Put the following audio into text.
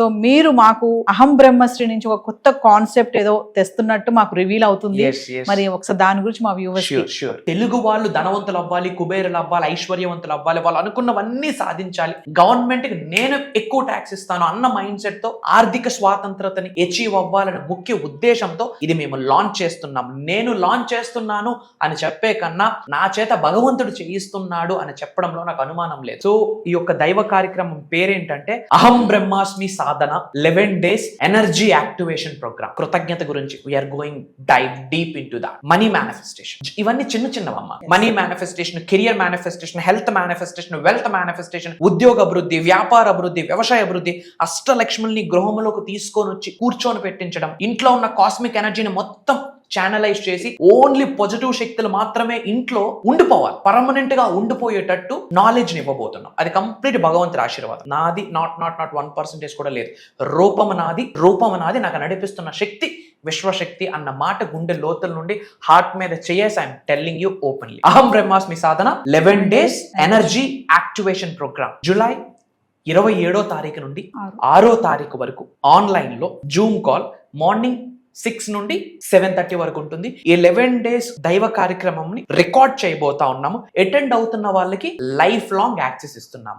So మీరు మాకు అహం బ్రహ్మశ్రీ నుంచి ఒక కొత్త కాన్సెప్ట్ ఏదో తెస్తున్నట్టు మాకు రివీల్ అవుతుంది. మరి ఒకసారి దాని గురించి మా వ్యూవర్స్. తెలుగు వాళ్ళు ధనవంతులు అవ్వాలి, కుబేరులు అవ్వాలి, ఐశ్వర్యవంతులు అవ్వాలి, వాళ్ళు అనుకున్నవన్నీ సాధించాలి, గవర్నమెంట్ కి నేను ఎక్కువ ట్యాక్స్ ఇస్తాను అన్న మైండ్ సెట్ తో ఆర్థిక స్వాతంత్రతని అచీవ్ అవ్వాలనే ముఖ్య ఉద్దేశంతో ఇది మేము లాంచ్ చేస్తున్నాం. నేను లాంచ్ చేస్తున్నాను అని చెప్పే కన్నా నా చేత భగవంతుడు చేయిస్తున్నాడు అని చెప్పడంలో నాకు అనుమానం లేదు. సో ఈ యొక్క దైవ కార్యక్రమం పేరేంటంటే అహం బ్రహ్మాస్మి సాధన 11 days ఎనర్జీ యాక్టివేషన్ ప్రోగ్రామ్. కృతజ్ఞత గురించి we're going dive deep into that. Money manifestation, ఇవన్నీ చిన్న చిన్నవమ్మ. Money manifestation, career manifestation, health manifestation, wealth manifestation, ఉద్యోగ అభివృద్ధి, వ్యాపార అభివృద్ధి, వ్యవసాయ అభివృద్ధి, అష్టలక్ష్ముల్ని గృహంలోకి తీసుకొని వచ్చి కూర్చొని పెట్టించడం, ఇంట్లో ఉన్న కాస్మిక్ ఎనర్జీని మొత్తం ఛానలైజ్ చేసి ఓన్లీ పాజిటివ్ శక్తులు మాత్రమే ఇంట్లో ఉండిపోవాలి, పర్మనెంట్ గా ఉండిపోయేటట్టు నాలెడ్జ్ ని ఇవ్వబోతున్నాం. అది కంప్లీట్ భగవంతుడి ఆశీర్వాదం. నాది నాట్ 1% కూడా లేదు. రూపము నాది, నాకు నడిపిస్తున్న శక్తి విశ్వశక్తి అన్న మాట గుండె లోతుల నుండి హార్ట్ మీద చేసి ఐఎమ్ టెల్లింగ్ యూ ఓపెన్లీ. అహం బ్రహ్మాస్మి సాధన 11 days energy activation program July 27వ తారీఖు నుండి 6వ తారీఖు వరకు ఆన్లైన్ లో జూమ్ కాల్ మార్నింగ్ 6 నుండి 7:30 వరకు ఉంటుంది. ఈ 11 days దైవ కార్యక్రమం ని రికార్డ్ చేయబోతా ఉన్నాము. అటెండ్ అవుతున్న వాళ్ళకి లైఫ్ లాంగ్ యాక్సెస్ ఇస్తున్నాము.